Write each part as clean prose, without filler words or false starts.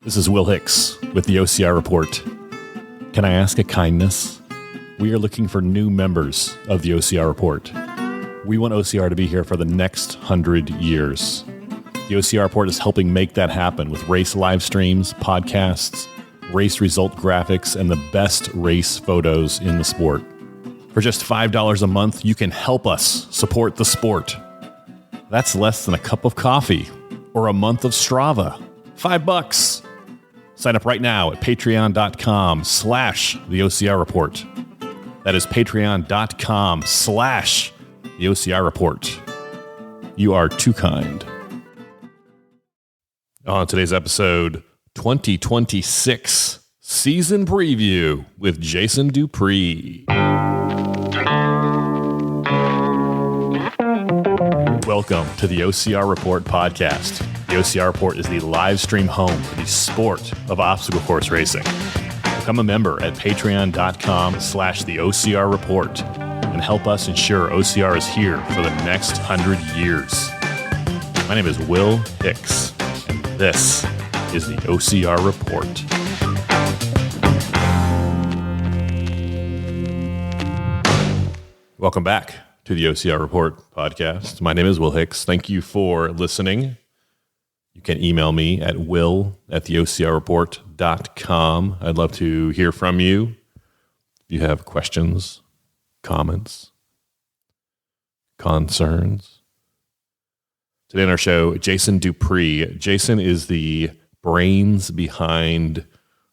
This is Will Hicks with the OCR Report. Can I ask a kindness? We are looking for new members of the OCR Report. We want OCR to be here for the next 100 years. The OCR Report is helping make that happen with race live streams, podcasts, race result graphics, and the best race photos in the sport. For just $5 a month, you can help us support the sport. That's less than a cup of coffee or a month of Strava. $5. Sign up right now at patreon.com/the OCR Report. That is patreon.com/the OCR Report. You are too kind. On today's episode, 2026 season preview with Jason Dupree. Welcome to the OCR Report podcast. The OCR Report is the live stream home for the sport of obstacle course racing. Become a member at patreon.com/the OCR Report and help us ensure OCR is here for the next 100 years. My name is Will Hicks, and this is the OCR Report. Welcome back to the OCR Report podcast. My name is Will Hicks. Thank you for listening. You can email me at will@theocrreport.com. I'd love to hear from you. If you have questions, comments, concerns. Today on our show, Jason Dupree. Jason is the brains behind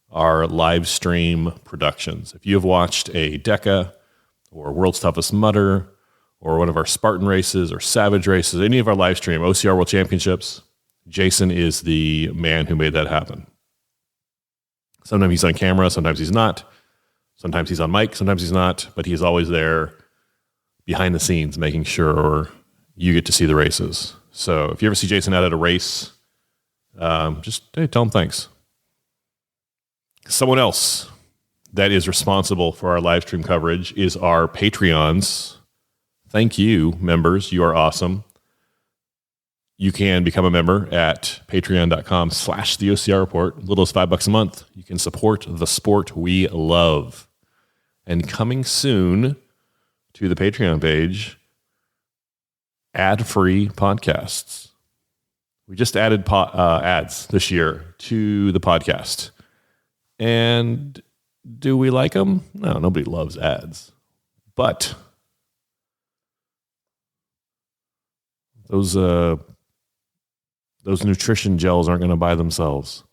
our live stream productions. If you have watched a DECA or World's Toughest Mudder or one of our Spartan races or Savage races, any of our live stream, OCR World Championships, Jason is the man who made that happen. Sometimes he's on camera, sometimes he's not. Sometimes he's on mic, sometimes he's not. But he's always there behind the scenes making sure you get to see the races. So if you ever see Jason out at a race, just tell him thanks. Someone else that is responsible for our live stream coverage is our Patreons. Thank you, members. You are awesome. You can become a member at patreon.com/the OCR Report. Little as $5 a month. You can support the sport we love. And coming soon to the Patreon page, ad-free podcasts. We just added ads this year to the podcast. And do we like them? No, nobody loves ads. But those nutrition gels aren't going to buy themselves.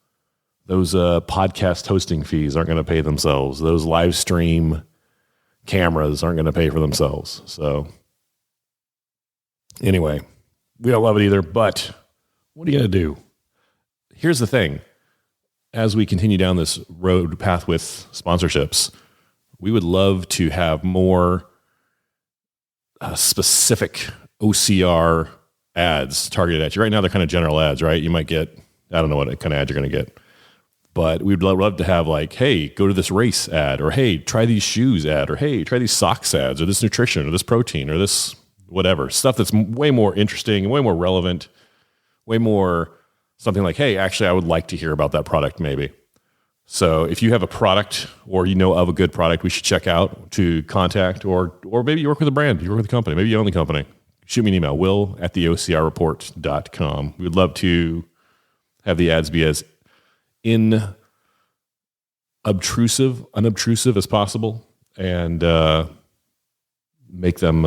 Those podcast hosting fees aren't going to pay themselves. Those live stream cameras aren't going to pay for themselves. So anyway, we don't love it either, but what are you going to do? Here's the thing. As we continue down this road path with sponsorships, we would love to have more specific OCR ads targeted at you. Right now, they're kind of general ads, right? You might get, I don't know what kind of ad you're going to get, but we'd love to have like, hey, go to this race ad, or hey, try these shoes ad, or hey, try these socks ads, or this nutrition, or this protein, or this whatever. Stuff that's way more interesting and way more relevant, way more something like, hey, actually, I would like to hear about that product maybe. So if you have a product or you know of a good product we should check out to contact, or maybe you work with a brand, you work with a company, maybe you own the company, shoot me an email, will@theocrreport.com. We would love to have the ads be as unobtrusive as possible, and make them,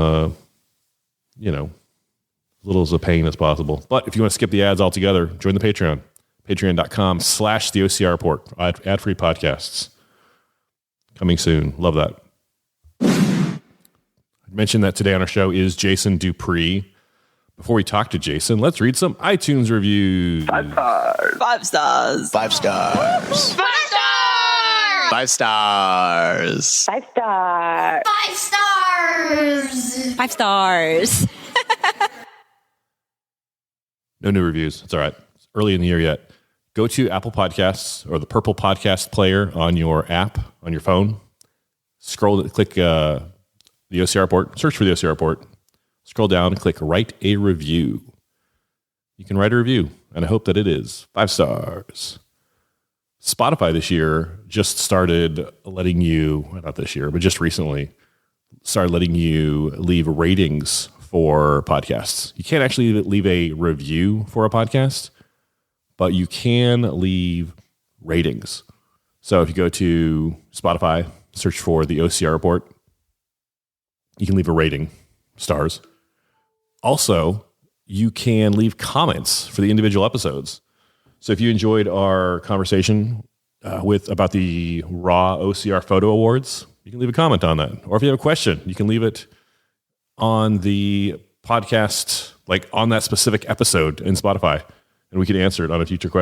little as a pain as possible. But if you want to skip the ads altogether, join the Patreon. Patreon.com/the OCR Report. Ad-free podcasts. Coming soon. Love that. I mentioned that today on our show is Jason Dupree. Before we talk to Jason, let's read some iTunes reviews. 5 stars. 5 stars. 5 stars. 5 stars. 5 stars. 5 stars. 5 stars. 5 stars. No new reviews. It's all right. It's early in the year yet. Go to Apple Podcasts or the purple podcast player on your app, on your phone. Click the OCR Report. Search for the OCR Report. Scroll down and click Write a Review. You can write a review, and I hope that it is 5 stars. Spotify this year just started letting you, well, not this year, but just recently, started letting you leave ratings for podcasts. You can't actually leave a review for a podcast, but you can leave ratings. So if you go to Spotify, search for the OCR report, you can leave a rating, stars. Also, you can leave comments for the individual episodes. So if you enjoyed our conversation about the Raw OCR Photo Awards, you can leave a comment on that. Or if you have a question, you can leave it on the podcast, like on that specific episode in Spotify, and we can answer it on a future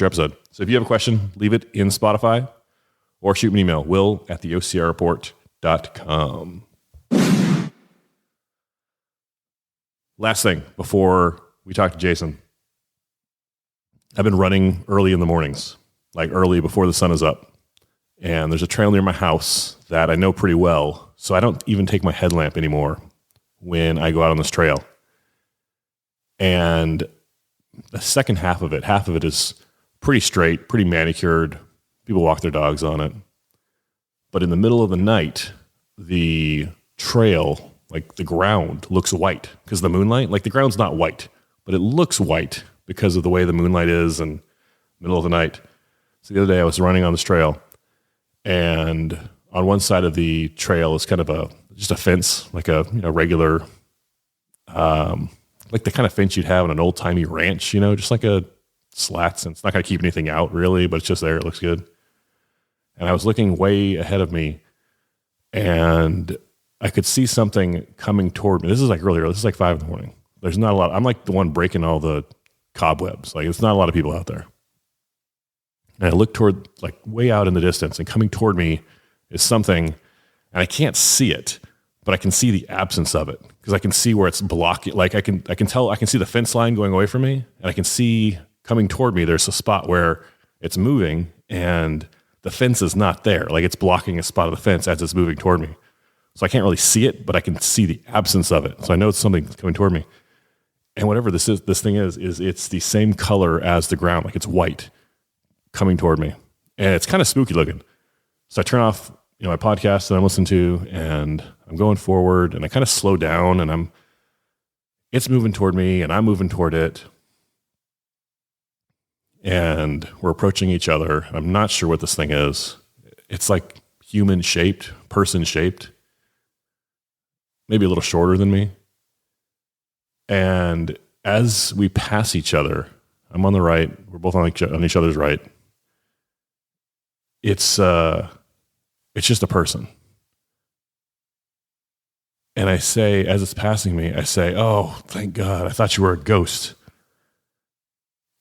episode. So if you have a question, leave it in Spotify or shoot me an email, will@theocrreport.com. Last thing before we talk to Jason. I've been running early in the mornings, like early before the sun is up. And there's a trail near my house that I know pretty well, so I don't even take my headlamp anymore when I go out on this trail. And the second half of it is pretty straight, pretty manicured. People walk their dogs on it. But in the middle of the night, the trail, like the ground, looks white because the moonlight, like the ground's not white, but it looks white because of the way the moonlight is in the middle of the night. So the other day I was running on this trail, and on one side of the trail is kind of just a fence, like a regular, like the kind of fence you'd have on an old timey ranch, just like a slats, and it's not going to keep anything out really, but it's just there. It looks good. And I was looking way ahead of me, and I could see something coming toward me. This is like earlier. This is like 5 a.m. There's not a lot. I'm like the one breaking all the cobwebs. Like, it's not a lot of people out there. And I look toward, like, way out in the distance, and coming toward me is something, and I can't see it, but I can see the absence of it because I can see where it's blocking. Like, I can see the fence line going away from me, and I can see coming toward me, there's a spot where it's moving and the fence is not there. Like, it's blocking a spot of the fence as it's moving toward me. So I can't really see it, but I can see the absence of it. So I know it's something coming toward me. And whatever this thing is it's the same color as the ground. Like, it's white coming toward me. And it's kind of spooky looking. So I turn off, my podcast that I'm listening to, and I'm going forward, and I kind of slow down, and it's moving toward me, and I'm moving toward it. And we're approaching each other. I'm not sure what this thing is. It's like human shaped, person shaped, maybe a little shorter than me. And as we pass each other, I'm on the right, we're both on each other's right. It's just a person. And I say, as it's passing me, I say, "Oh, thank God, I thought you were a ghost."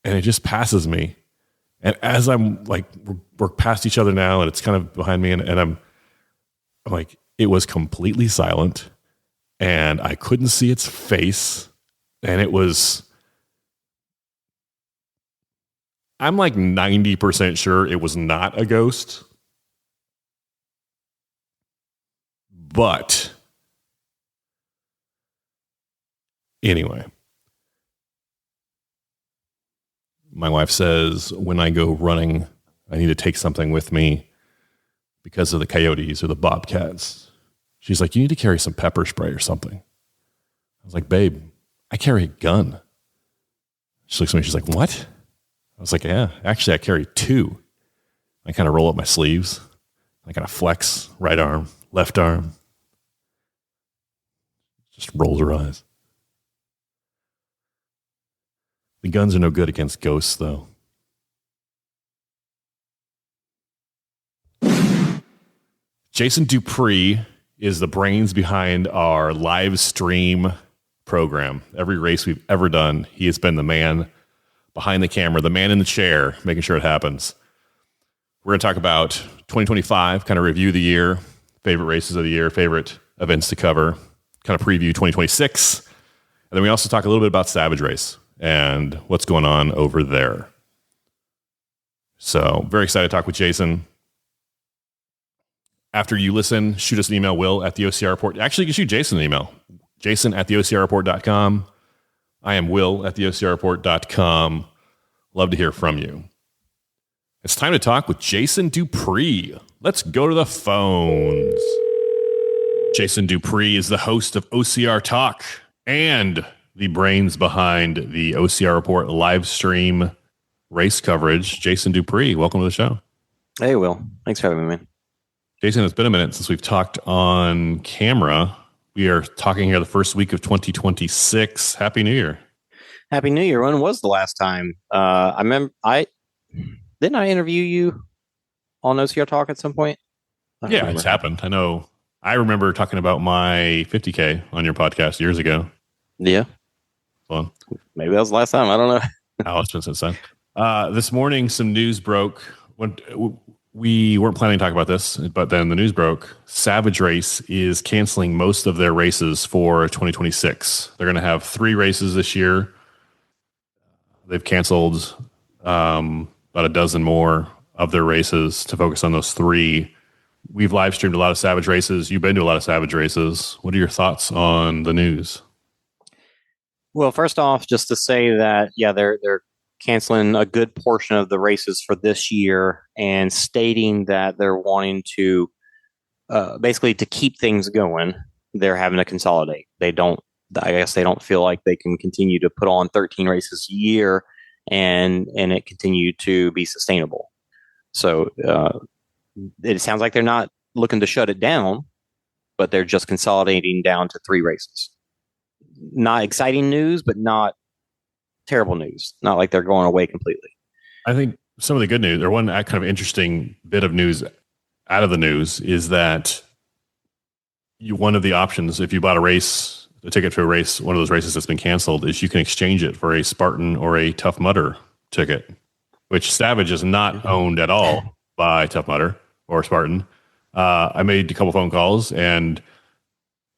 And it just passes me. And as I'm like, we're past each other now, and it's kind of behind me, and I'm like, it was completely silent, and I couldn't see its face. And I'm like 90% sure it was not a ghost. But anyway, my wife says when I go running, I need to take something with me because of the coyotes or the bobcats. She's like, "You need to carry some pepper spray or something." I was like, "Babe, I carry a gun." She looks at me, she's like, "What?" I was like, "Yeah, actually I carry 2. I kind of roll up my sleeves. I kind of flex right arm, left arm. Just rolls her eyes. The guns are no good against ghosts, though. Jason Dupree is the brains behind our live stream program. Every race we've ever done, he has been the man behind the camera, the man in the chair, making sure it happens. We're going to talk about 2025, kind of review the year, favorite races of the year, favorite events to cover, kind of preview 2026. And then we also talk a little bit about Savage Race and what's going on over there. So very excited to talk with Jason. After you listen, shoot us an email, will@theocr report. Actually, you can shoot Jason an email, jason@theocrreport.com. I am will@theocrreport.com. Love to hear from you. It's time to talk with Jason Dupree. Let's go to the phones. Jason Dupree is the host of OCR Talk and the brains behind the OCR Report live stream race coverage. Jason Dupree, welcome to the show. Hey, Will. Thanks for having me, man. Jason, it's been a minute since we've talked on camera. We are talking here the first week of 2026. Happy New Year. Happy New Year. When was the last time? I remember didn't I interview you on OCR Talk at some point? Yeah, it's happened. I know. I remember talking about my 50K on your podcast years ago. Yeah. Fun. Maybe that was the last time. I don't know. Oh, it's been since then. This morning, some news broke. We weren't planning to talk about this, but then the news broke. Savage Race is canceling most of their races for 2026. They're going to have 3 races this year. They've canceled about a dozen more of their races to focus on those 3. We've live streamed a lot of Savage races. You've been to a lot of Savage races. What are your thoughts on the news? Well, first off, just to say that, yeah, they're canceling a good portion of the races for this year and stating that they're wanting to basically to keep things going. They're having to consolidate. I guess they don't feel like they can continue to put on 13 races a year and it continue to be sustainable. So it sounds like they're not looking to shut it down, but they're just consolidating down to 3 races. Not exciting news, but not terrible news. Not like they're going away completely. I think some of the good news, or one kind of interesting bit of news out of the news, is that one of the options, if you bought a ticket to a race, one of those races that's been canceled, is you can exchange it for a Spartan or a Tough Mudder ticket, which Savage is not owned at all by Tough Mudder or Spartan. I made a couple phone calls, and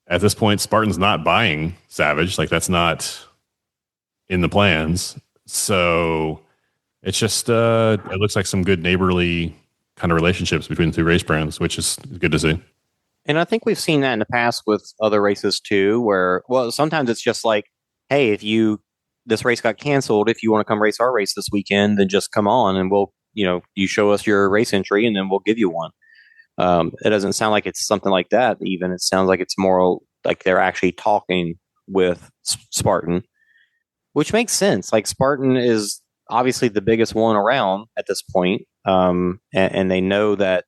at this point, Spartan's not buying Savage. Like, that's not in the plans. So it's just, it looks like some good neighborly kind of relationships between the 2 race brands, which is good to see. And I think we've seen that in the past with other races too, where, well, sometimes it's just like, hey, this race got canceled, if you want to come race our race this weekend, then just come on and we'll, you show us your race entry and then we'll give you one. It doesn't sound like it's something like that even. It sounds like it's more like they're actually talking with Spartan, which makes sense. Like, Spartan is obviously the biggest one around at this point. And they know that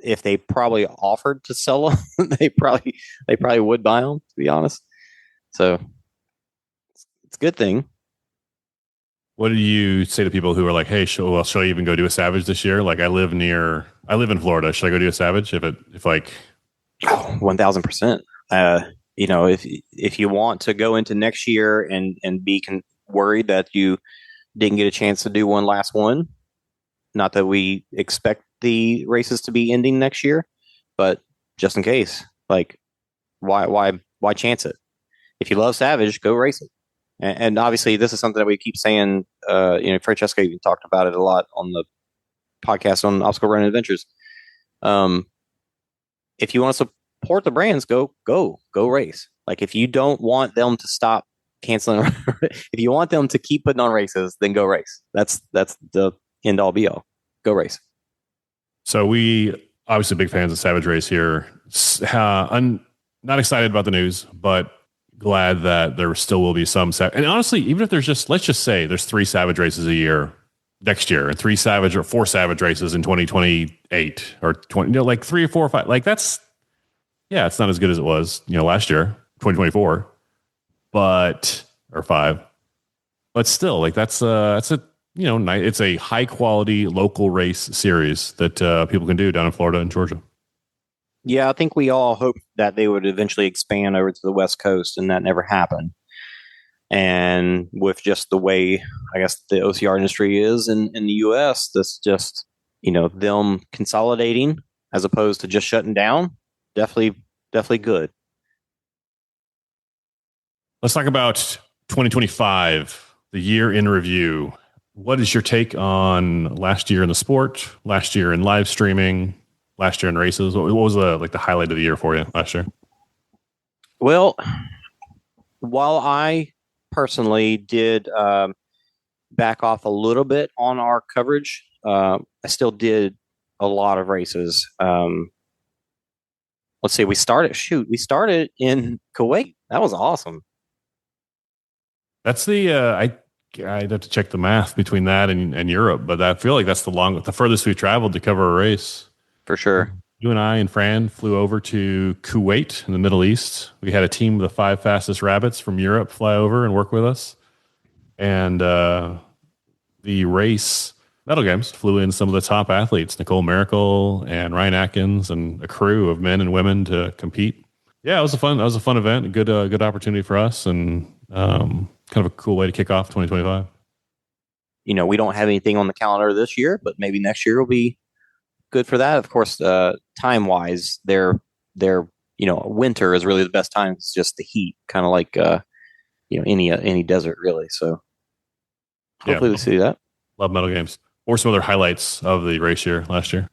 if they probably offered to sell them, they probably would buy them, to be honest. So it's a good thing. What do you say to people who are like, hey, shall I even go do a Savage this year? Like, I live in Florida. Should I go do a Savage? If like 1,000%. If you want to go into next year and be worried that you didn't get a chance to do one last one, not that we expect the races to be ending next year, but just in case, like, why chance it? If you love Savage, go race it. And obviously, this is something that we keep saying. Francesca even talked about it a lot on the podcast on Obstacle Running Adventures. If you want to support the brands, go race. Like, if you don't want them to stop canceling, if you want them to keep putting on races, then go race. That's the end all be all. Go race. So we obviously big fans of Savage Race here. Not excited about the news, but glad that there still will be some. And honestly, even if let's just say there's 3 Savage races a year next year and 3 Savage or 4 Savage races in 2028 or 20, like 3 or 4 or 5. Like, that's, yeah, it's not as good as it was, last year, 2024, or 5. But still, like, that's a, it's a high quality local race series that people can do down in Florida and Georgia. Yeah, I think we all hoped that they would eventually expand over to the West Coast, and that never happened. And with just the way, I guess, the OCR industry is in the U.S., that's just, them consolidating as opposed to just shutting down. Definitely good. Let's talk about 2025, the year in review. What is your take on last year in the sport, last year in live streaming, last year in races? What was the highlight of the year for you last year? Well, while I personally did back off a little bit on our coverage I still did a lot of races. Let's see, we started in Kuwait. That was awesome. That's I'd have to check the math between that and Europe, but I feel like that's the furthest we've traveled to cover a race. For sure. You and I and Fran flew over to Kuwait in the Middle East. We had a team of the 5 fastest rabbits from Europe fly over and work with us. And the race, Medal Games, flew in some of the top athletes, Nicole Miracle and Ryan Atkins, and a crew of men and women to compete. Yeah, it was a fun event, a good opportunity for us, and kind of a cool way to kick off 2025. We don't have anything on the calendar this year, but maybe next year will be good for that. Of course, time wise, their winter is really the best time. It's just the heat, kind of like any desert really. So hopefully we see that. Love Medal Games. Or some other highlights of the race year last year.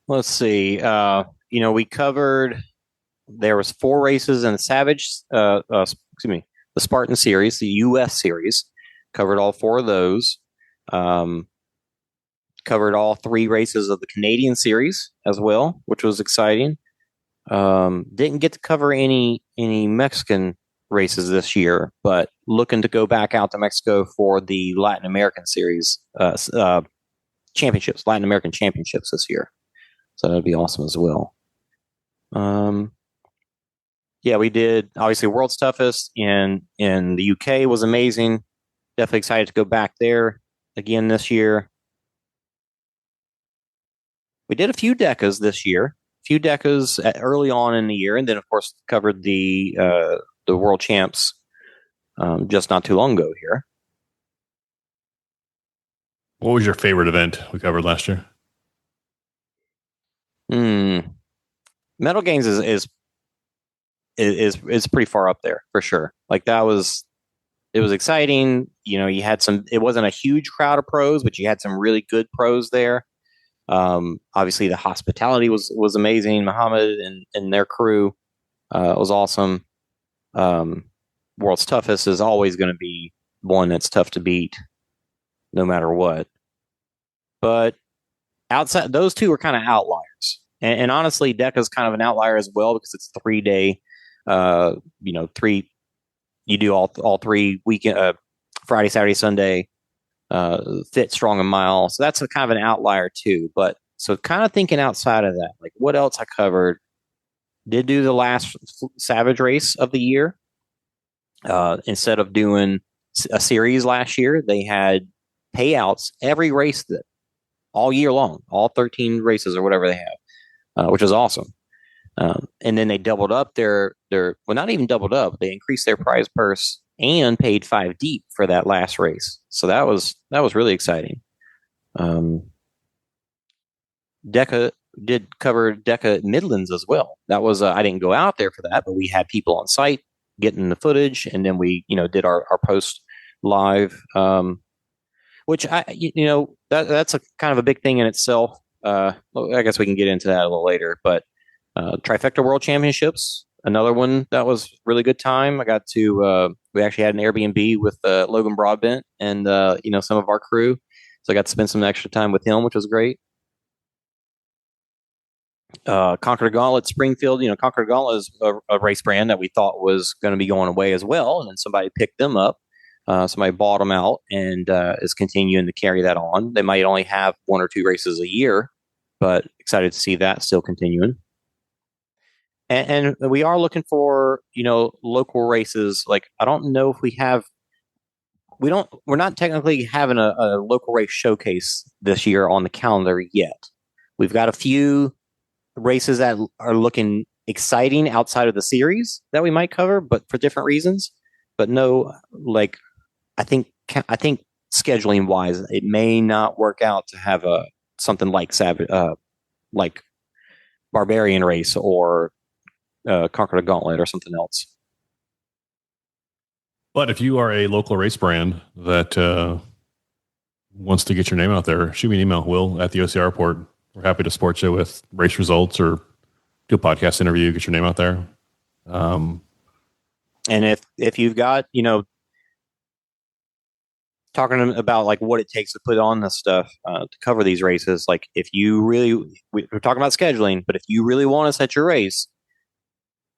Let's see. We covered. There was 4 races in the the Spartan Series, the U.S. Series. Covered all 4 of those. Covered all 3 races of the Canadian Series as well, which was exciting. Didn't get to cover any Mexican races this year, but looking to go back out to Mexico for the Latin American Series championships, Latin American Championships this year. So that'd be awesome as well. We did obviously World's Toughest in the UK was amazing. Definitely excited to go back there again this year. We did a few decas this year, early on in the year, and then of course covered the World Champs just not too long ago here. What was your favorite event we covered last year? Medal Games is pretty far up there for sure. Like it was exciting. You had it wasn't a huge crowd of pros, but you had some really good pros there. Obviously the hospitality was amazing. Muhammad and their crew was awesome. World's Toughest is always going to be one that's tough to beat no matter what. But outside, those 2 are kind of outliers. And honestly, DECA is kind of an outlier as well because it's 3-day, you do all 3 weekend, Friday, Saturday, Sunday, fit, strong, and mile. So that's kind of an outlier too. But so kind of thinking outside of that, like what else I covered, did do the last Savage race of the year. Instead of doing a series last year, they had payouts every race all year long, all 13 races or whatever they have, which is awesome. And then they doubled up not even doubled up. They increased their prize purse and paid 5 deep for that last race. So that was really exciting. DECA did cover DECA Midlands as well. That was I didn't go out there for that, but we had people on site getting the footage, and then we did our post live, which that's a kind of a big thing in itself. I guess we can get into that a little later, but Trifecta World Championships, another one that was really good time. I got to we actually had an Airbnb with Logan Broadbent and some of our crew, so I got to spend some extra time with him, which was great. Conquer the Gauntlet Springfield, Conquer the Gauntlet is a race brand that we thought was going to be going away as well, and then somebody picked them up. Somebody bought them out and is continuing to carry that on. They might only have 1 or 2 races a year, but excited to see that still continuing. And we are looking for local races. Like I don't know if we're not technically having a local race showcase this year on the calendar yet. We've got a few races that are looking exciting outside of the series that we might cover, but for different reasons. But no, like I think scheduling wise, it may not work out to have something like like Barbarian Race or Conquer the Gauntlet or something else. But if you are a local race brand that wants to get your name out there, shoot me an email, Will, at the OCR report. We're happy to support you with race results or do a podcast interview, get your name out there. And if you've got, talking about like what it takes to put on this stuff to cover these races. Like if you really, we're talking about scheduling, but if you really want to set your race,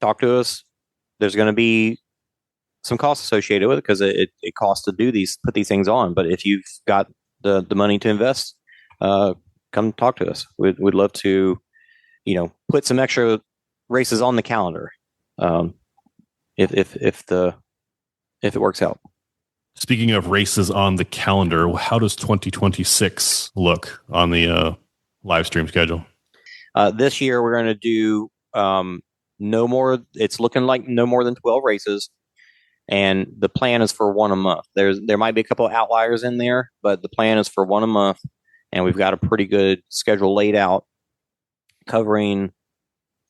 talk to us. There's going to be some costs associated with it because it costs to put these things on. But if you've got the money to invest, come talk to us. We'd love to, put some extra races on the calendar. If it works out. Speaking of races on the calendar, how does 2026 look on the live stream schedule? This year we're going to do no more. It's looking like no more than 12 races, and the plan is for one a month. There might be a couple of outliers in there, but the plan is for one a month, and we've got a pretty good schedule laid out, covering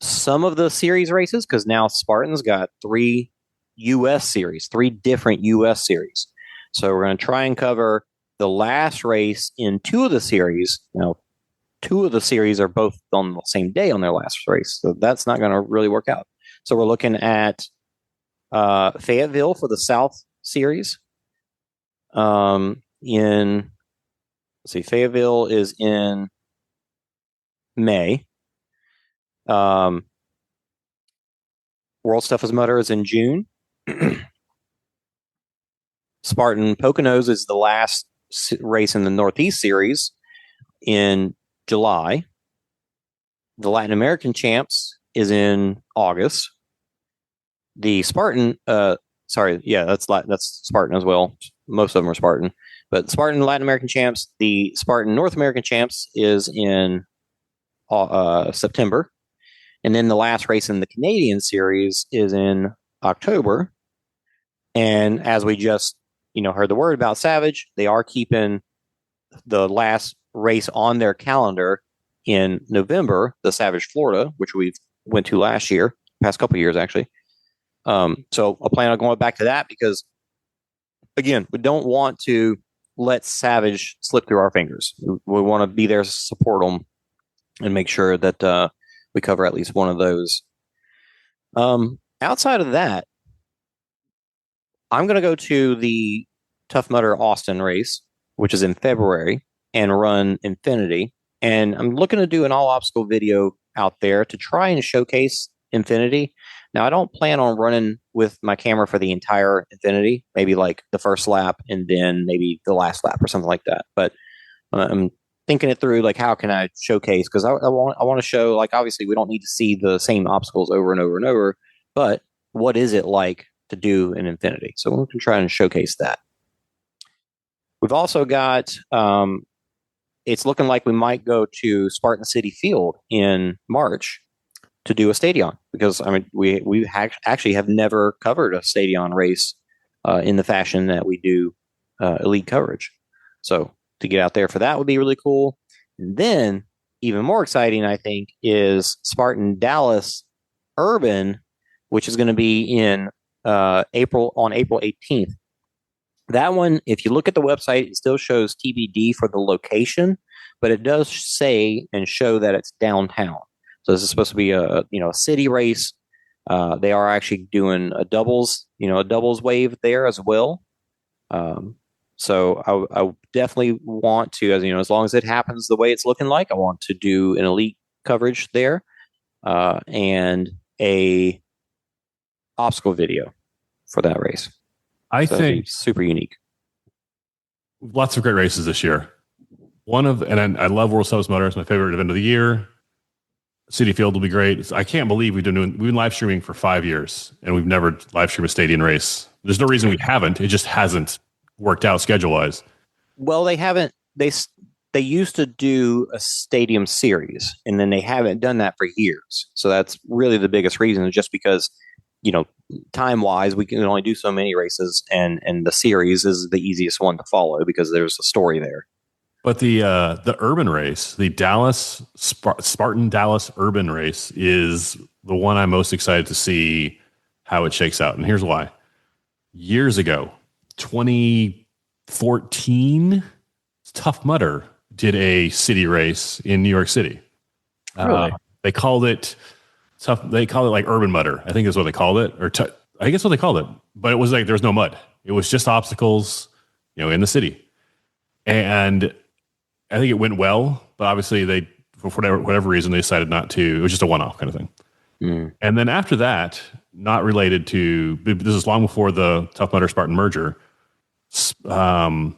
some of the series races because now Spartan's got three different U.S. series. So we're going to try and cover the last race in two of the series. Now, two of the series are both on the same day on their last race, so that's not going to really work out. So we're looking at Fayetteville for the South Series. Fayetteville is in May. World Toughest Mudder is in June. Spartan Poconos is the last race in the Northeast Series in July. The Latin American Champs is in August. The Spartan, that's Spartan as well. Most of them are Spartan. But Spartan Latin American Champs, the Spartan North American Champs is in September. And then the last race in the Canadian Series is in October. And as we just, heard the word about Savage, they are keeping the last race on their calendar in November, the Savage Florida, which we went to last year, past couple of years actually. So I plan on going back to that because, again, we don't want to let Savage slip through our fingers. We want to be there to support them and make sure that we cover at least one of those. Outside of that, I'm going to go to the Tough Mudder Austin race, which is in February, and run Infinity. And I'm looking to do an all-obstacle video out there to try and showcase Infinity. Now, I don't plan on running with my camera for the entire Infinity, maybe like the first lap and then maybe the last lap or something like that. But I'm thinking it through, like how can I showcase? Because I want to show, like, obviously we don't need to see the same obstacles over and over and over, but what is it like to do an Infinity? So we can try and showcase that. We've also got, it's looking like we might go to Spartan City Field in March to do a Stadion, because we actually have never covered a Stadion race in the fashion that we do elite coverage. So to get out there for that would be really cool. And then even more exciting, I think, is Spartan Dallas Urban, which is going to be in April 18th. That one, if you look at the website, it still shows TBD for the location, but it does say and show that it's downtown. So this is supposed to be a city race. They are actually doing a doubles wave there as well. So I definitely want to, as long as it happens the way it's looking like, I want to do an elite coverage there and a obstacle video for that race. I think super unique. Lots of great races this year. And I love World Toughest Mudder. It's my favorite event of the year. City Field will be great. I can't believe we've been live streaming for 5 years and we've never live streamed a Stadion race. There's no reason we haven't. It just hasn't worked out schedule wise. Well, they haven't. They used to do a Stadium series, and then they haven't done that for years. So that's really the biggest reason, just because time wise, we can only do so many races, and the series is the easiest one to follow because there's a story there. But the urban race, the Spartan Dallas Urban race, is the one I'm most excited to see how it shakes out. And here's why. Years ago, 2014, Tough Mudder did a city race in New York City. Really? They called it tough. They called it like Urban Mudder, I think is what they called it, I guess what they called it. But it was like there's no mud. It was just obstacles. in the city. And I think it went well, but obviously they, for whatever reason, they decided not to. It was just a one-off kind of thing. And then after that, not related to, this is long before the Tough Mudder Spartan merger. I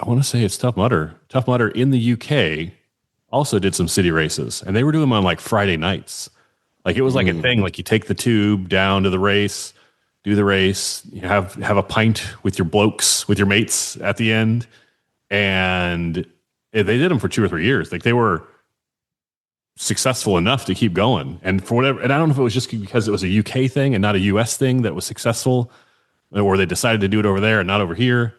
want to say it's Tough Mudder. Tough Mudder in the UK also did some city races, and they were doing them on like Friday nights. Like it was like a thing. Like you take the tube down to the race, do the race, you have a pint with your blokes, with your mates at the end, and they did them for 2 or 3 years. Like they were successful enough to keep going. And for whatever, and I don't know if it was just because it was a UK thing and not a US thing that was successful, or they decided to do it over there and not over here.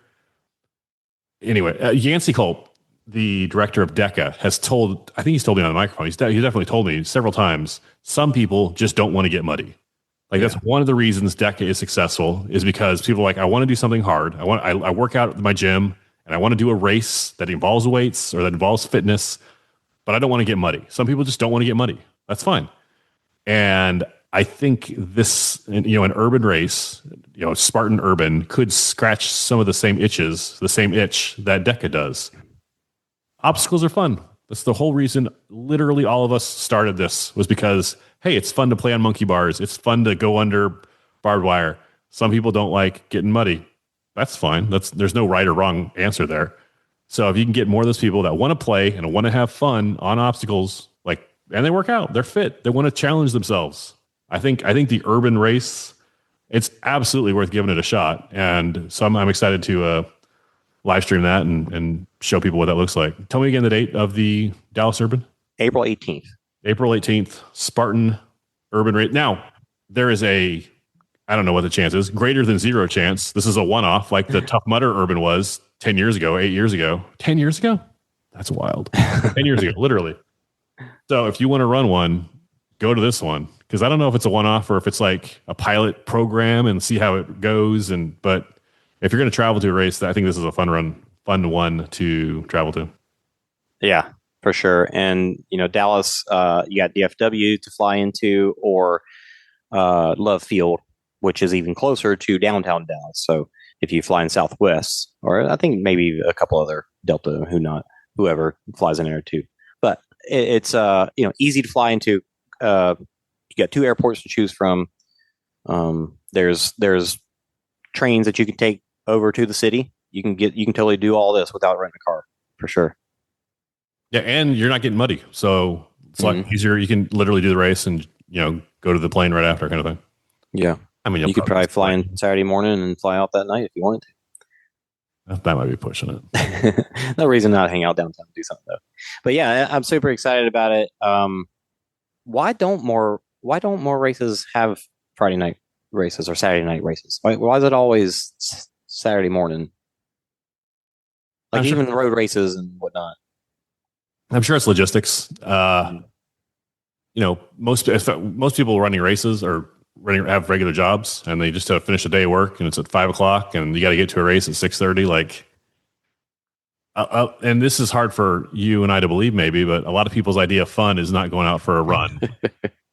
Anyway, Yancey Culp, the director of DECA, has told, I think he's told me on the microphone, he's definitely told me several times, some people just don't want to get muddy. Like that's one of the reasons DECA is successful, is because people are like, I want to do something hard. I work out at my gym and I want to do a race that involves weights or that involves fitness, but I don't want to get muddy. Some people just don't want to get muddy. That's fine. And I think this, an urban race, Spartan Urban could scratch some of the same itch that DECA does. Obstacles are fun. That's the whole reason literally all of us started this, was because, hey, it's fun to play on monkey bars. It's fun to go under barbed wire. Some people don't like getting muddy. That's fine. There's no right or wrong answer there. So if you can get more of those people that want to play and want to have fun on obstacles, and they work out, they're fit, they want to challenge themselves. I think the urban race, it's absolutely worth giving it a shot. And so I'm excited to live stream that and show people what that looks like. Tell me again the date of the Dallas Urban. April 18th. April 18th, Spartan Urban Race. Now, there is I don't know what the chance is, greater than zero chance. This is a one-off like the Tough Mudder Urban was 10 years ago, 8 years ago. 10 years ago? That's wild. 10 years ago, literally. So if you want to run one, go to this one, because I don't know if it's a one-off or if it's like a pilot program and see how it goes. But if you're going to travel to a race, I think this is a fun one to travel to. Yeah, for sure. And Dallas, you got DFW to fly into, or Love Field, which is even closer to downtown Dallas. So if you fly in Southwest, or I think maybe a couple other Delta, whoever flies in there too. But it's easy to fly into. You got 2 airports to choose from. There's trains that you can take over to the city. You can totally do all this without renting a car, for sure. Yeah, and you're not getting muddy, so it's a lot easier. You can literally do the race and go to the plane right after, kind of thing. Yeah, I mean, you could probably fly in Saturday morning and fly out that night if you wanted to. That might be pushing it. No reason not to hang out downtown and do something though. But yeah, I'm super excited about it. Why don't more races have Friday night races or Saturday night races? Why is it always Saturday morning? Like even road races and whatnot. I'm sure it's logistics. Most people running races have regular jobs, and they just finish a day of work, and it's at 5:00, and you got to get to a race at 6:30. And this is hard for you and I to believe, maybe, but a lot of people's idea of fun is not going out for a run.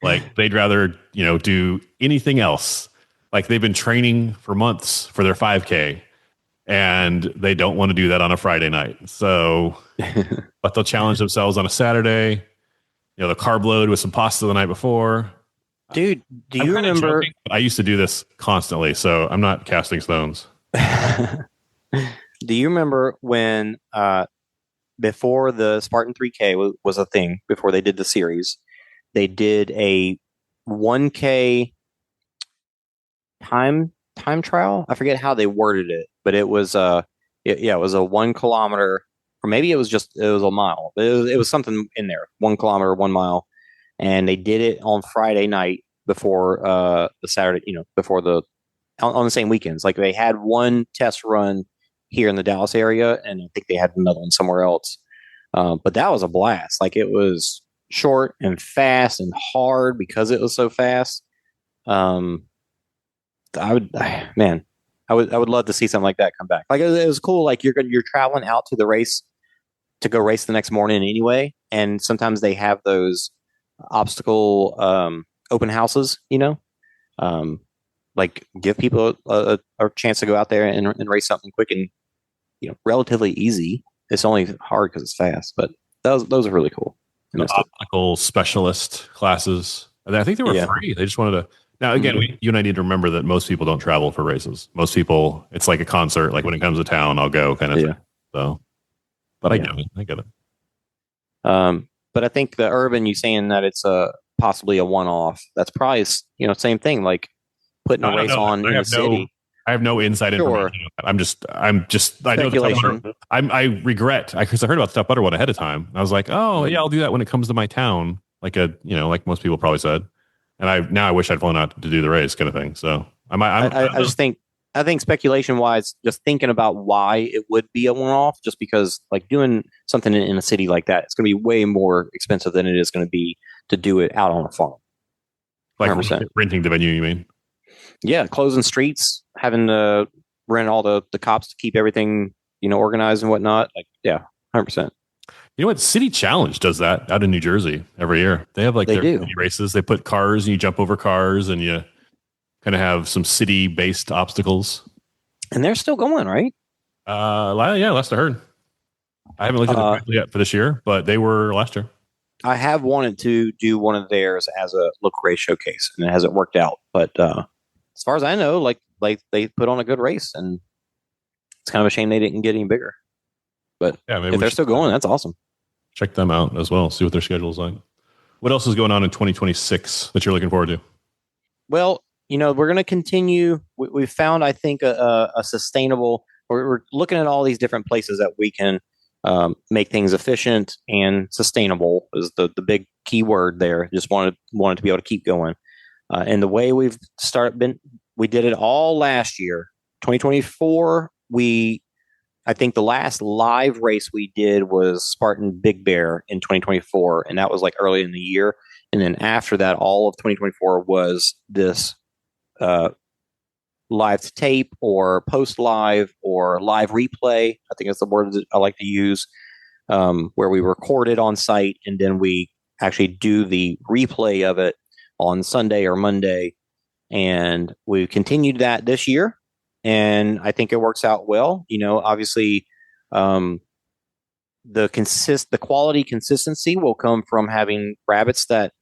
Like they'd rather do anything else. Like they've been training for months for their 5K. And they don't want to do that on a Friday night. So, but they'll challenge themselves on a Saturday. The carb load with some pasta the night before. Dude, do you remember? I used to do this constantly, so I'm not casting stones. Do you remember when, before the Spartan 3K was a thing, before they did the series, they did a 1K time trial? I forget how they worded it, but it was it was a 1 kilometer, or maybe it was a mile. But it was something in there, 1 kilometer, 1 mile, and they did it on Friday night before the Saturday, on the same weekends. Like they had one test run here in the Dallas area, and I think they had another one somewhere else. But that was a blast. Like it was short and fast and hard because it was so fast. I would love to see something like that come back. Like it was cool. Like you're traveling out to the race to go race the next morning anyway, and sometimes they have those obstacle open houses. Like like give people a chance to go out there and race something quick and relatively easy. It's only hard because it's fast, but those are really cool. The obstacle specialist classes. And I think they were free. They just wanted to. Now, again, you and I need to remember that most people don't travel for races. Most people, it's like a concert. Like when it comes to town, I'll go kind of thing. So, but I get it. I get it. But I think the urban, you saying that it's possibly a one-off. That's probably same thing. Like putting a race on in the city. I have no inside information. I'm just. I know the I regret because I heard about Stuff Butter one ahead of time. I was like, oh yeah, I'll do that when it comes to my town. Like like most people probably said. And I wish I'd flown out to do the race, kind of thing. So I think speculation wise, just thinking about why it would be a one-off, just because like doing something in a city like that, it's going to be way more expensive than it is going to be to do it out on a farm. Like 100%. Renting the venue, you mean? Yeah, closing streets, having to rent all the cops to keep everything organized and whatnot. Like 100%. You know what? City Challenge does that out in New Jersey every year. They have their city races. They put cars and you jump over cars and you kind of have some city-based obstacles. And they're still going, right? Last I heard. I haven't looked at it yet for this year, but they were last year. I have wanted to do one of theirs as a local race showcase, and it hasn't worked out. But as far as I know, like they put on a good race, and it's kind of a shame they didn't get any bigger. But if they're still going, that's awesome. Check them out as well. See what their schedule is like. What else is going on in 2026 that you're looking forward to? Well, we're going to continue. We've found, I think, a sustainable. We're looking at all these different places that we can make things efficient and sustainable is the big key word there. Just wanted to be able to keep going. And the way we did it all last year, 2024. I think the last live race we did was Spartan Big Bear in 2024, and that was like early in the year. And then after that, all of 2024 was this live to tape or post live or live replay. I think that's the word that I like to use, where we record it on site and then we actually do the replay of it on Sunday or Monday. And we continued that this year. And I think it works out well. Obviously, the quality consistency will come from having rabbits that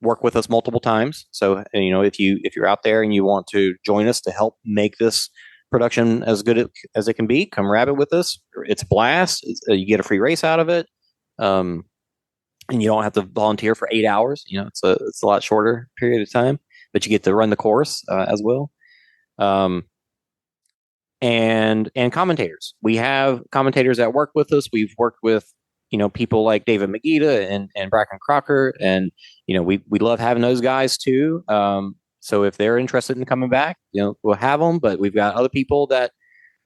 work with us multiple times. So, if you're out there and you want to join us to help make this production as good as it can be, come rabbit with us. It's a blast. You get a free race out of it, and you don't have to volunteer for 8 hours. It's a lot shorter period of time, but you get to run the course as well. And commentators. We have commentators that work with us. We've worked with, people like David Magida and Bracken Crocker. And, we love having those guys too. So if they're interested in coming back, we'll have them, but we've got other people that,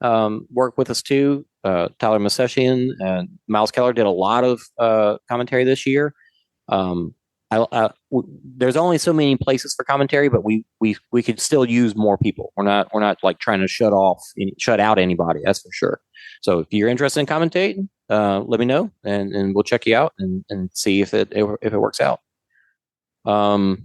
work with us too. Tyler Maseshian and Miles Keller did a lot of, commentary this year. There's only so many places for commentary, but we could still use more people. We're not like trying to shut out anybody. That's for sure. So if you're interested in commentating, let me know and we'll check you out and see if it works out. So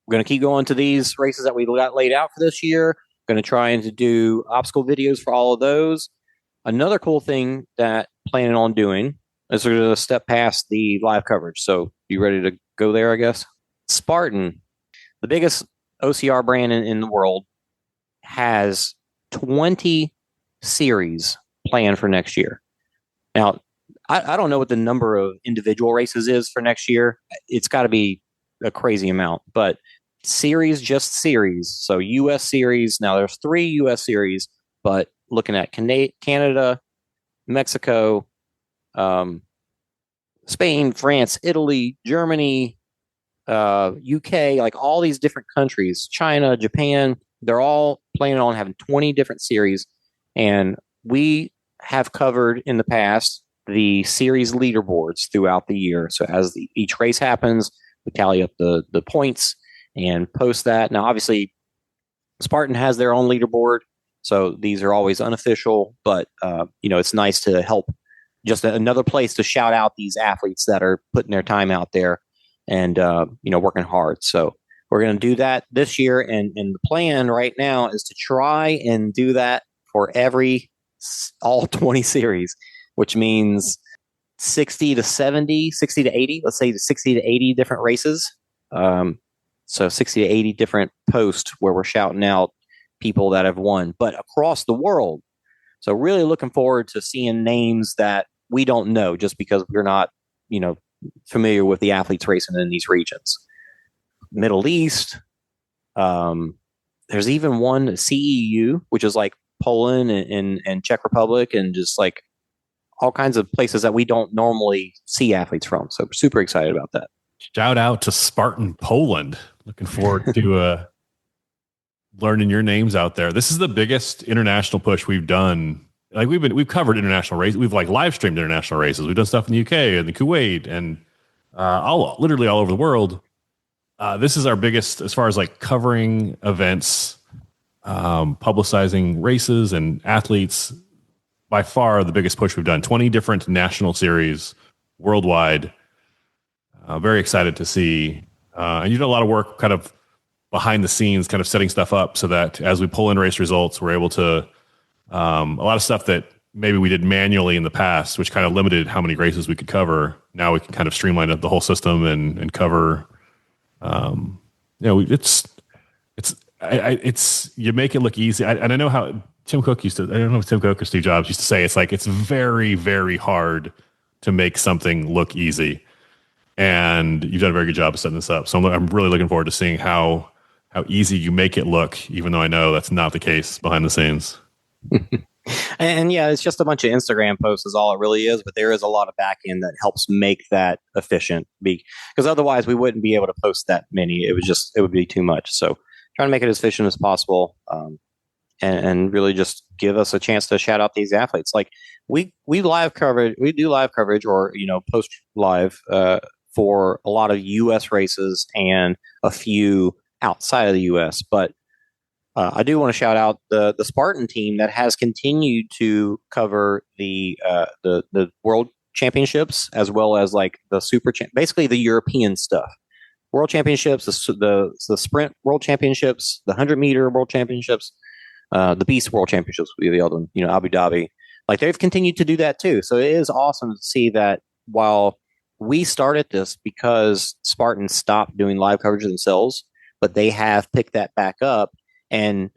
we're going to keep going to these races that we got laid out for this year. Going to try and do obstacle videos for all of those. Another cool thing that planning on doing is we're going to step past the live coverage. So you ready to go there, I guess? Spartan, the biggest OCR brand in the world, has 20 series planned for next year. Now, I don't know what the number of individual races is for next year. It's got to be a crazy amount. But just series. So U.S. series. Now, there's 3 U.S. series, but looking at Canada, Mexico, Spain, France, Italy, Germany, UK, like all these different countries, China, Japan, they're all planning on having 20 different series. And we have covered in the past the series leaderboards throughout the year. So as each race happens, we tally up the points and post that. Now, obviously, Spartan has their own leaderboard. So these are always unofficial, but it's nice to help, just another place to shout out these athletes that are putting their time out there and working hard. So we're going to do that this year, and the plan right now is to try and do that for all 20 series, which means 60 to 70, 60 to 80, let's say 60 to 80 different races. So 60 to 80 different posts where we're shouting out people that have won, but across the world. So really looking forward to seeing names that we don't know just because we're not, familiar with the athletes racing in these regions. Middle East. There's even one CEU, which is like Poland and Czech Republic, and just like all kinds of places that we don't normally see athletes from. So super excited about that. Shout out to Spartan Poland. Looking forward to learning your names out there. This is the biggest international push we've done. Like we've covered international races. We've like live streamed international races. We've done stuff in the UK and the Kuwait and literally all over the world. This is our biggest as far as like covering events, publicizing races and athletes. By far the biggest push we've done. 20 different national series worldwide. Very excited to see. And you did a lot of work kind of behind the scenes, kind of setting stuff up so that as we pull in race results, we're able to, a lot of stuff that maybe we did manually in the past, which kind of limited how many races we could cover. Now we can kind of streamline the whole system and cover, it's you make it look easy. And I know how Tim Cook I don't know if Tim Cook or Steve Jobs used to say, it's like, it's very, very hard to make something look easy. And you've done a very good job of setting this up. So I'm really looking forward to seeing how easy you make it look, even though I know that's not the case behind the scenes. And yeah, it's just a bunch of Instagram posts is all it really is, but there is a lot of back end that helps make that efficient because otherwise we wouldn't be able to post that many. It would be too much. So trying to make it as efficient as possible. And really just give us a chance to shout out these athletes. Like we do live coverage or, post live, for a lot of U.S. races and a few outside of the U.S. But I do want to shout out the Spartan team that has continued to cover the World Championships as well as like the basically the European stuff. World Championships, the Sprint World Championships, the 100-meter World Championships, the Beast World Championships will be the other one, Abu Dhabi. Like they've continued to do that too. So it is awesome to see that while we started this because Spartans stopped doing live coverage themselves, but they have picked that back up. And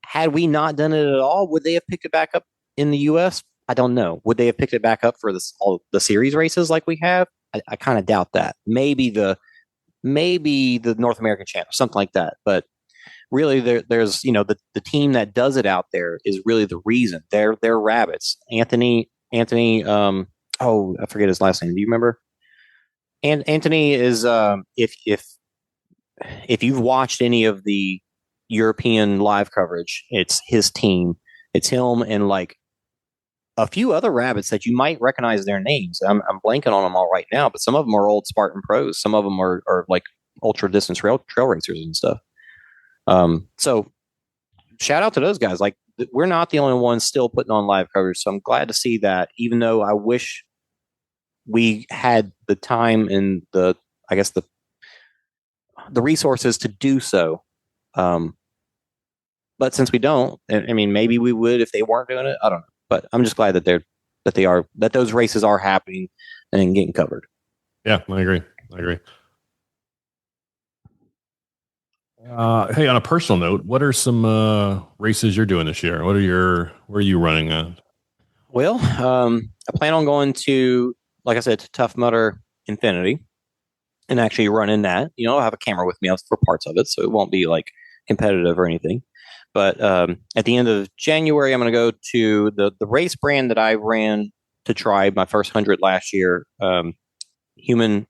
had we not done it at all, would they have picked it back up in the U.S.? I don't know. Would they have picked it back up for all the series races like we have? I kind of doubt that. Maybe the North American channel, something like that. But really, there's the team that does it out there is really the reason. They're rabbits. Anthony. I forget his last name. Do you remember? And Anthony is if you've watched any of the European live coverage, it's his team. It's him and like a few other rabbits that you might recognize their names. I'm blanking on them all right now, but some of them are old Spartan pros. Some of them are like ultra distance trail racers and stuff. So shout out to those guys. Like we're not the only ones still putting on live coverage. So I'm glad to see that, even though I wish we had the time and the resources to do so. But since we don't, I mean, maybe we would if they weren't doing it. I don't know, but I'm just glad that those races are happening and getting covered. Yeah, I agree. Hey, on a personal note, what are some races you're doing this year? Where are you running at? Well, I plan on going to, like I said, to Tough Mudder Infinity and actually running that. I'll have a camera with me for parts of it, so it won't be like competitive or anything. But at the end of January, I'm going to go to the race brand that I ran to try my first 100 last year, Human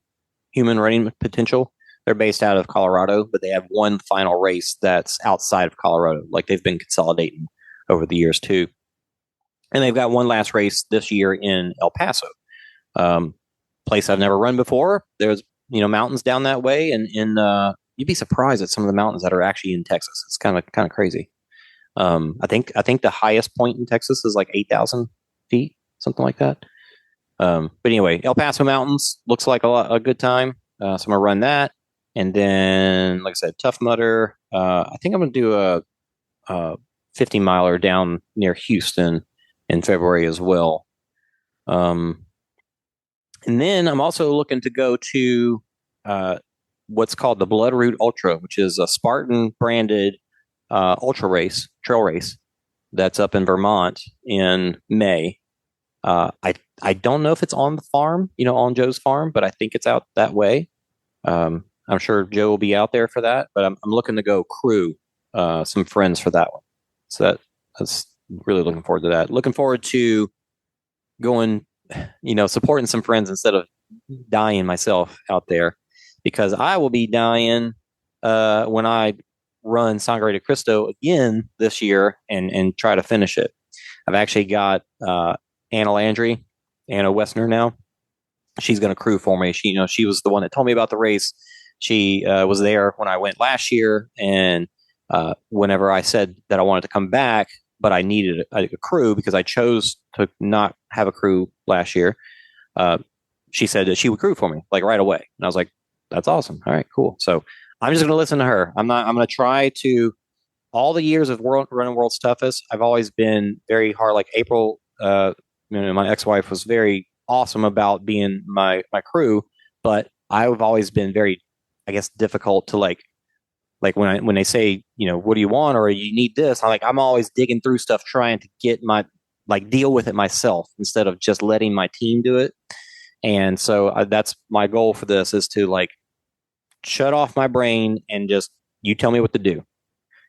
Running Potential. They're based out of Colorado, but they have one final race that's outside of Colorado. Like they've been consolidating over the years too. And they've got one last race this year in El Paso, place I've never run before. There's mountains down that way, and you'd be surprised at some of the mountains that are actually in Texas. It's kind of crazy. I think the highest point in Texas is like 8,000 feet, something like that. But anyway, El Paso Mountains looks like a good time. So I'm gonna run that, and then, like I said, Tough Mudder. I think I'm gonna do a 50 miler down near Houston in February as well. And then I'm also looking to go to what's called the Bloodroot Ultra, which is a Spartan branded ultra race, trail race that's up in Vermont in May. I don't know if it's on the farm, on Joe's farm, but I think it's out that way. I'm sure Joe will be out there for that, but I'm looking to go crew some friends for that one. So that's really looking forward to that. Looking forward to going, supporting some friends instead of dying myself out there, because I will be dying when I run Sangre de Cristo again this year and try to finish it. I've actually got Anna Landry, Anna Westner now. She's going to crew for me. She was the one that told me about the race. She was there when I went last year, and whenever I said that I wanted to come back, but I needed a crew because I chose to not have a crew last year, she said that she would crew for me like right away, and I was like, "That's awesome! All right, cool." So I'm just going to listen to her. I'm going to try to. All the years of running World's Toughest, I've always been very hard. Like April, my ex-wife was very awesome about being my crew, but I've always been very, I guess, difficult to like when they say, what do you want or you need this, I'm always digging through stuff trying to get my deal with it myself instead of just letting my team do it. And so that's my goal for this, is to shut off my brain and just, you tell me what to do.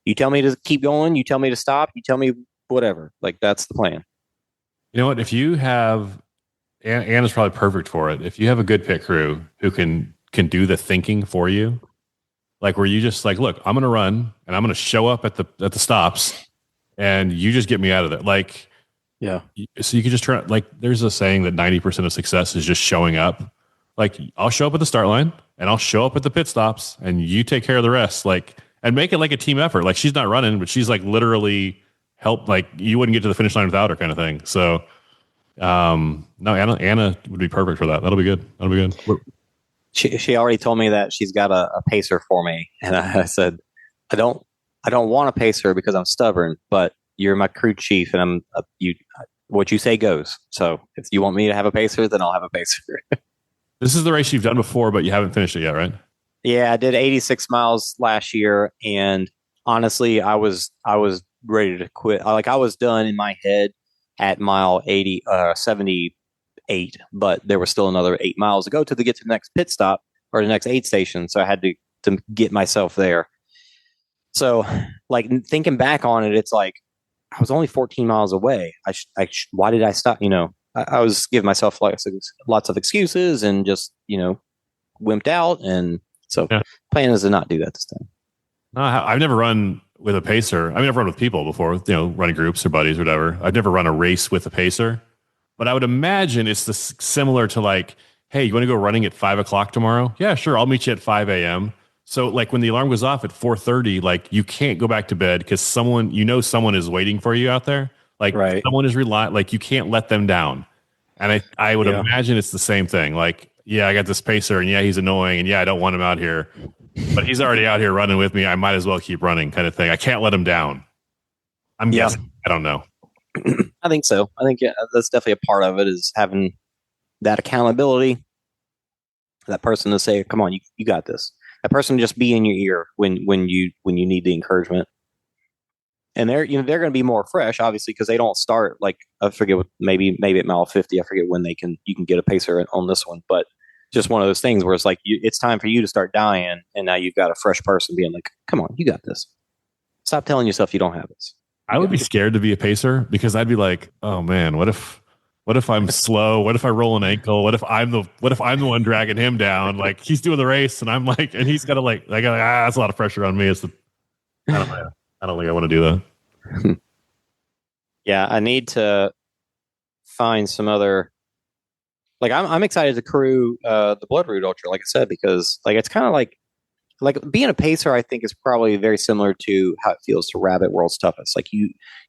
You tell me to keep going. You tell me to stop. You tell me whatever. That's the plan. You know what? If you have, Anna's probably perfect for it. If you have a good pit crew who can do the thinking for you, where you just look, I'm going to run and I'm going to show up at the stops, and you just get me out of there. Yeah. So you can just try. There's a saying that 90% of success is just showing up. I'll show up at the start line and I'll show up at the pit stops, and you take care of the rest. And make it like a team effort. She's not running, but she's literally help. You wouldn't get to the finish line without her, kind of thing. So, no, Anna would be perfect for that. That'll be good. She already told me that she's got a pacer for me, and I said, I don't want a pacer because I'm stubborn, but you're my crew chief, and what you say goes. So if you want me to have a pacer, then I'll have a pacer. This is the race you've done before, but you haven't finished it yet, right? Yeah, I did 86 miles last year, and honestly, I was ready to quit. I was done in my head at mile 78, but there was still another 8 miles to go to get to the next pit stop or the next aid station. So I had to get myself there. So, thinking back on it, it's I was only 14 miles away. Why did I stop? I was giving myself lots of excuses and just wimped out, and so plan is to not do that this time. No, I've never run with a pacer. I've run with people before, running groups or buddies or whatever. I've never run a race with a pacer, but I would imagine it's similar to hey, you want to go running at 5 o'clock tomorrow? Yeah, sure. I'll meet you at 5 a.m. So when the alarm goes off at 4:30, you can't go back to bed because someone is waiting for you out there. Right. Someone is you can't let them down. And I would imagine it's the same thing. Yeah, I got this pacer, and yeah, he's annoying, and yeah, I don't want him out here, but he's already out here running with me. I might as well keep running, kind of thing. I can't let him down. I'm guessing. I don't know. I think so. I think that's definitely a part of it, is having that accountability. That person to say, "Come on, you got this." That person just be in your ear when you need the encouragement. And they're going to be more fresh, obviously, because they don't start I forget what, maybe at mile 50. I forget when you can get a pacer on this one, but just one of those things where it's it's time for you to start dying, and now you've got a fresh person being "Come on, you got this. Stop telling yourself you don't have this." I would be scared to be a pacer because I'd be oh man, what if I'm slow? What if I roll an ankle? What if I'm the one dragging him down? He's doing the race, and I'm and he's got to that's a lot of pressure on me. I don't know. I don't think I want to do that. Yeah, I need to find some other. I'm excited to crew the Bloodroot Ultra, like I said, because it's kind of like being a pacer. I think is probably very similar to how it feels to rabbit World's Toughest.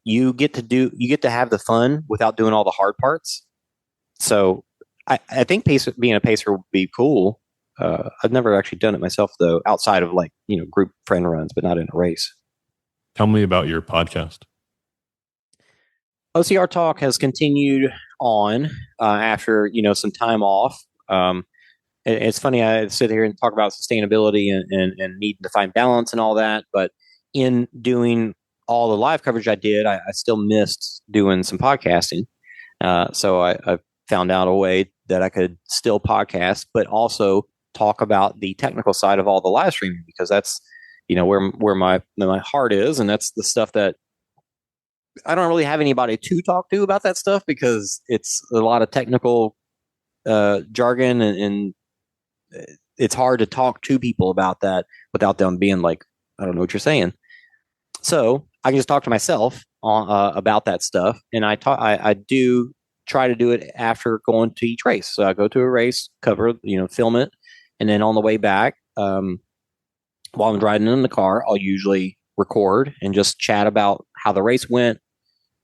You get to have the fun without doing all the hard parts. So I think being a pacer would be cool, I've never actually done it myself though, outside of like, group friend runs, but not in a race. Tell me about your podcast. OCR Talk has continued on after, some time off. It's funny, I sit here and talk about sustainability and needing to find balance and all that. But in doing all the live coverage I did, I still missed doing some podcasting. So I found out a way that I could still podcast, but also talk about the technical side of all the live streaming, because that's, where my heart is. And that's the stuff that I don't really have anybody to talk to about that stuff, because it's a lot of technical jargon, and it's hard to talk to people about that without them being like, I don't know what you're saying. So I can just talk to myself about that stuff. And I do try to do it after going to each race. So I go to a race, cover, film it. And then on the way back, while I'm driving in the car, I'll usually record and just chat about how the race went,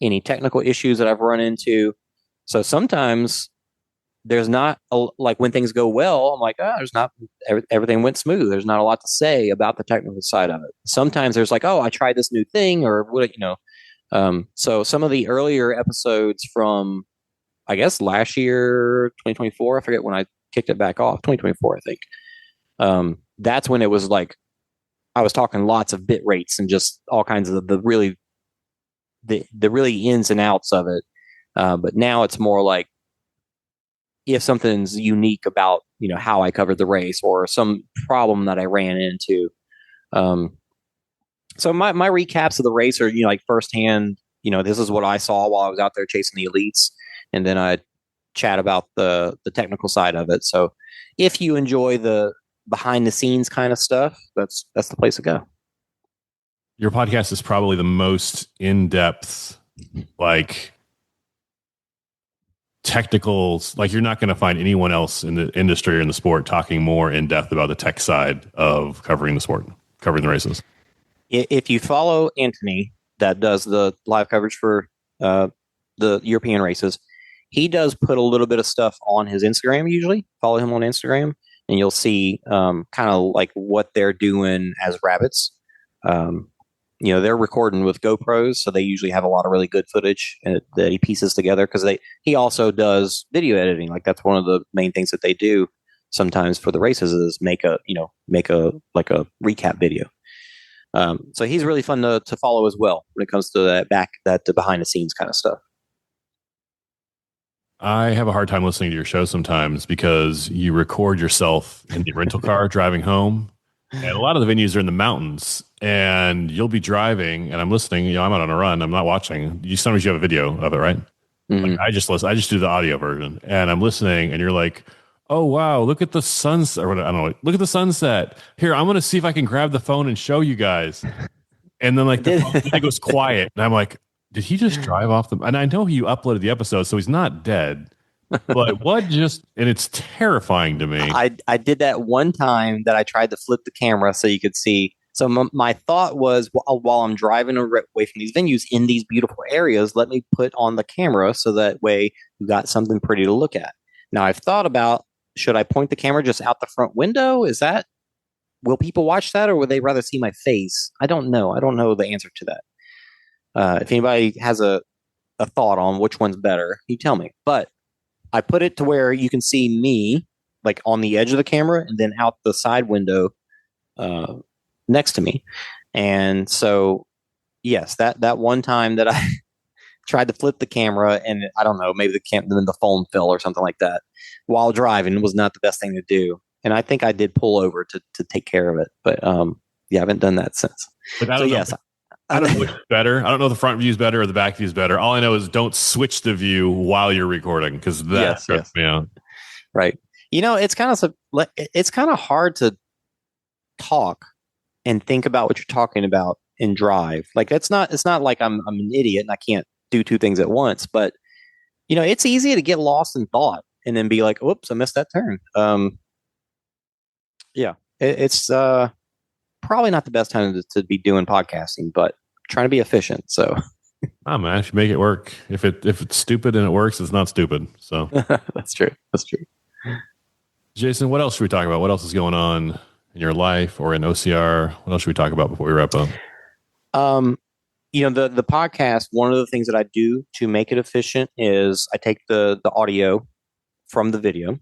any technical issues that I've run into. So sometimes there's not like when things go well, I'm like, there's not everything went smooth. There's not a lot to say about the technical side of it. Sometimes there's like, I tried this new thing, or what, So some of the earlier episodes from, I guess, last year, 2024, I forget when I kicked it back off, 2024, I think. That's when it was like, I was talking lots of bit rates and just all kinds of the really ins and outs of it. But now it's more like, if something's unique about, how I covered the race, or some problem that I ran into. So my recaps of the race are, like firsthand, this is what I saw while I was out there chasing the elites. And then I chat about the technical side of it. So if you enjoy the behind the scenes kind of stuff, that's the place to go. Your podcast is probably the most in-depth, like, technical, like you're not going to find anyone else in the industry or in the sport talking more in depth about the tech side of covering the sport, covering the races. If you follow Anthony, that does the live coverage for the European races, he does put a little bit of stuff on his Instagram. Usually follow him on Instagram, and you'll see kind of like what they're doing as rabbits. They're recording with GoPros, so they usually have a lot of really good footage that he pieces together, because he also does video editing. Like, that's one of the main things that they do sometimes for the races, is make a recap video. So he's really fun to follow as well when it comes to that behind the scenes kind of stuff. I have a hard time listening to your show sometimes because you record yourself in the rental car driving home. And a lot of the venues are in the mountains, and you'll be driving and I'm listening, I'm out on a run. I'm not watching. Sometimes you have a video of it, right? Mm-hmm. Like, I just listen. I just do the audio version, and I'm listening, and you're like, oh, wow, look at the sunset. Or I don't know. Look at the sunset. Here, I'm going to see if I can grab the phone and show you guys. And then like the phone goes quiet. And I'm like, did he just drive off and I know he uploaded the episode, so he's not dead. But and it's terrifying to me. I did that one time that I tried to flip the camera so you could see. So my thought was, while I'm driving away from these venues in these beautiful areas, let me put on the camera so that way you got something pretty to look at. Now I've thought about, should I point the camera just out the front window? Will people watch that, or would they rather see my face? I don't know. I don't know the answer to that. If anybody has a thought on which one's better, you tell me. But I put it to where you can see me like on the edge of the camera and then out the side window next to me. And so, yes, that one time that I tried to flip the camera, and I don't know, maybe the phone fell or something like that while driving, was not the best thing to do. And I think I did pull over to take care of it. But I haven't done that since. But I don't know which is better. I don't know if the front view is better or the back view is better. All I know is don't switch the view while you're recording, because that trips me out. Right. It's kind of hard to talk and think about what you're talking about and drive. Like, it's not like I'm an idiot and I can't do two things at once, but it's easy to get lost in thought and then be like, "Oops, I missed that turn." It's probably not the best time to be doing podcasting, but trying to be efficient. So, man, I should make it work. If it's stupid and it works, it's not stupid. So That's true. Jason, what else should we talk about? What else is going on in your life or in OCR? What else should we talk about before we wrap up? The podcast, one of the things that I do to make it efficient is I take the audio from the video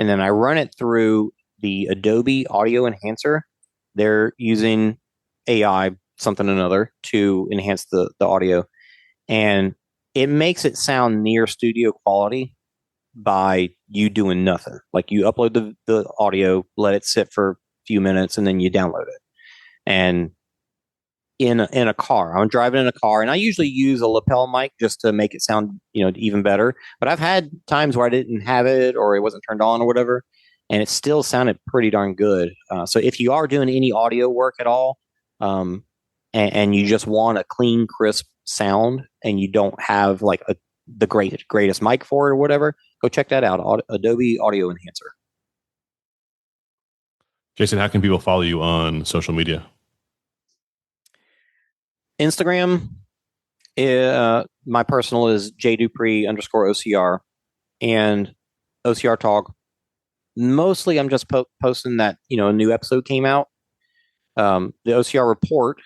and then I run it through the Adobe Audio Enhancer. They're using AI, something or another, to enhance the audio. And it makes it sound near studio quality by you doing nothing. Like you upload the audio, let it sit for a few minutes, and then you download it. And in a car, I'm driving in a car, and I usually use a lapel mic just to make it sound, even better. But I've had times where I didn't have it or it wasn't turned on or whatever, and it still sounded pretty darn good. So if you are doing any audio work at all, and you just want a clean, crisp sound, and you don't have like the greatest mic for it or whatever, go check that out. Adobe Audio Enhancer. Jason, how can people follow you on social media? Instagram, my personal is j_dupree_OCR, and OCR Talk. Mostly, I'm just posting that a new episode came out. The OCR Report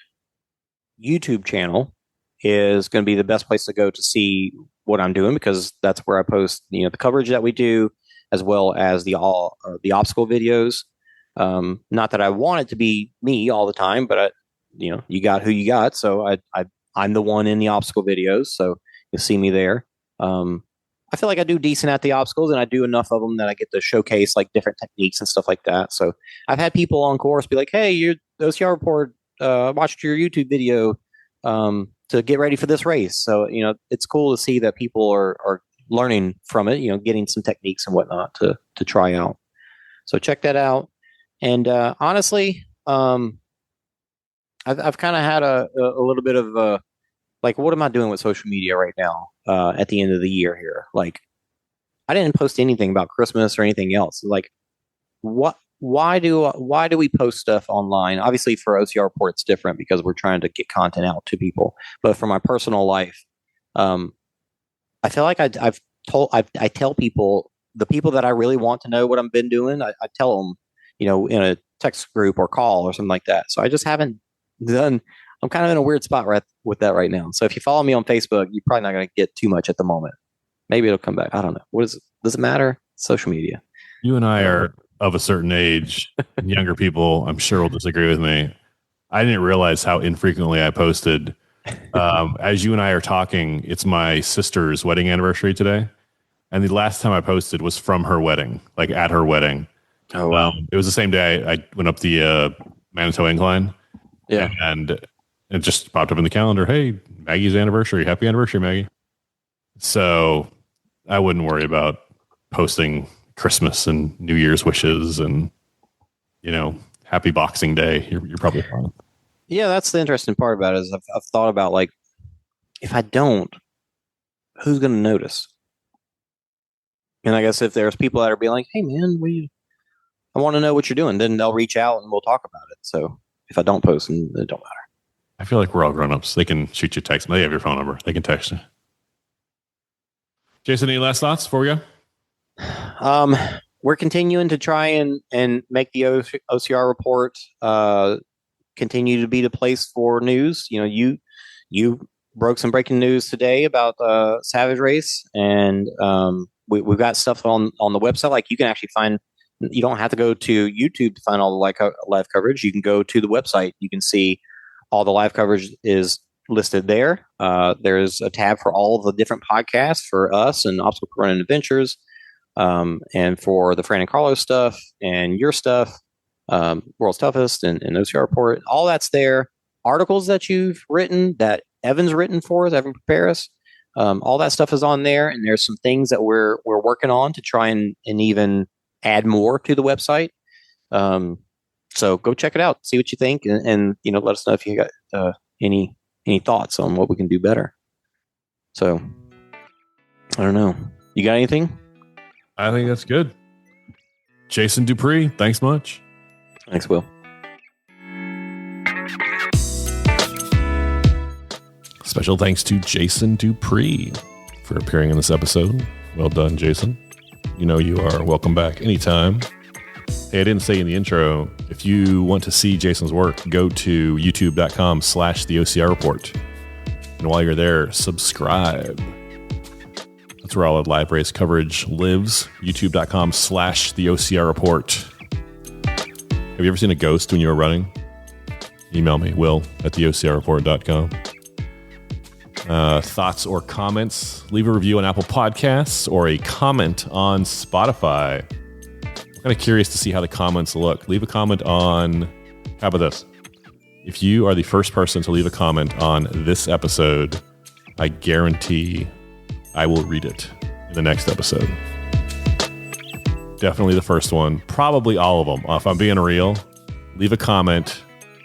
YouTube channel is going to be the best place to go to see what I'm doing, because that's where I post the coverage that we do, as well as the obstacle videos. Not that I want it to be me all the time, but you got who you got. So I'm the one in the obstacle videos, so you'll see me there. I feel like I do decent at the obstacles, and I do enough of them that I get to showcase like different techniques and stuff like that. So I've had people on course be like, "Hey, you're the OCR Report. Watched your YouTube video to get ready for this race." So it's cool to see that people are learning from it. Getting some techniques and whatnot to try out. So check that out. And honestly, I've kind of had a little bit of like, what am I doing with social media right now at the end of the year here? Like, I didn't post anything about Christmas or anything else. Like, why do we post stuff online? Obviously, for OCR Report, it's different because we're trying to get content out to people. But for my personal life, I feel like I tell people, the people that I really want to know what I've been doing, I tell them, in a text group or call or something like that. So I just haven't done. I'm kind of in a weird spot with that right now. So if you follow me on Facebook, you're probably not going to get too much at the moment. Maybe it'll come back. I don't know. Does it matter? Social media. You and I are of a certain age. Younger people, I'm sure, will disagree with me. I didn't realize how infrequently I posted. As you and I are talking, it's my sister's wedding anniversary today. And the last time I posted was from her wedding, like at her wedding. Oh, wow. It was the same day I went up the Manitou Incline. Yeah. And it just popped up in the calendar. Hey, Maggie's anniversary. Happy anniversary, Maggie. So I wouldn't worry about posting Christmas and New Year's wishes and, happy Boxing Day. You're probably fine. Yeah, that's the interesting part about it is I've thought about, like, if I don't, who's going to notice? And I guess if there's people that are being like, hey, man, I want to know what you're doing, then they'll reach out and we'll talk about it. So if I don't post, then it don't matter. I feel like we're all grown-ups. They can shoot you a text. They have your phone number. They can text you. Jason, any last thoughts before we go? We're continuing to try and make the OCR Report continue to be the place for news. You broke some breaking news today about Savage Race, and we've got stuff on the website. Like, you can actually find. You don't have to go to YouTube to find all the live coverage. You can go to the website. You can see all the live coverage is listed there. There's a tab for all of the different podcasts for us and Obstacle Running Adventures, and for the Fran and Carlos stuff and your stuff, World's Toughest and OCR Report. All that's there. Articles that you've written, that Evan's written for us, Evan Preparis. All that stuff is on there, and there's some things that we're working on to try and even add more to the website. So go check it out, see what you think, and let us know if you got any thoughts on what we can do better. So I don't know. You got anything? I think that's good. Jason Dupree, thanks much. Thanks, Will. Special thanks to Jason Dupree for appearing in this episode. Well done, Jason. You are welcome back anytime. Hey, I didn't say in the intro, if you want to see Jason's work, go to youtube.com/the OCR report. And while you're there, subscribe. That's where all the live race coverage lives. youtube.com/the OCR report. Have you ever seen a ghost when you were running? Email me, will@theocrreport.com. Thoughts or comments, leave a review on Apple Podcasts or a comment on Spotify. I'm kind of curious to see how the comments look. Leave a comment on, how about this? If you are the first person to leave a comment on this episode, I guarantee I will read it in the next episode. Definitely the first one, probably all of them. If I'm being real, leave a comment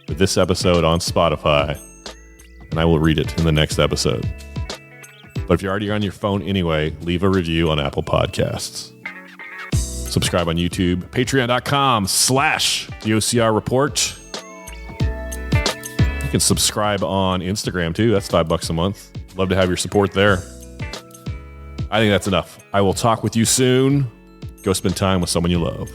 for this episode on Spotify, and I will read it in the next episode. But if you're already on your phone anyway, leave a review on Apple Podcasts. Subscribe on YouTube, patreon.com/the OCR report. You can subscribe on Instagram too. That's $5 a month. Love to have your support there. I think that's enough. I will talk with you soon. Go spend time with someone you love.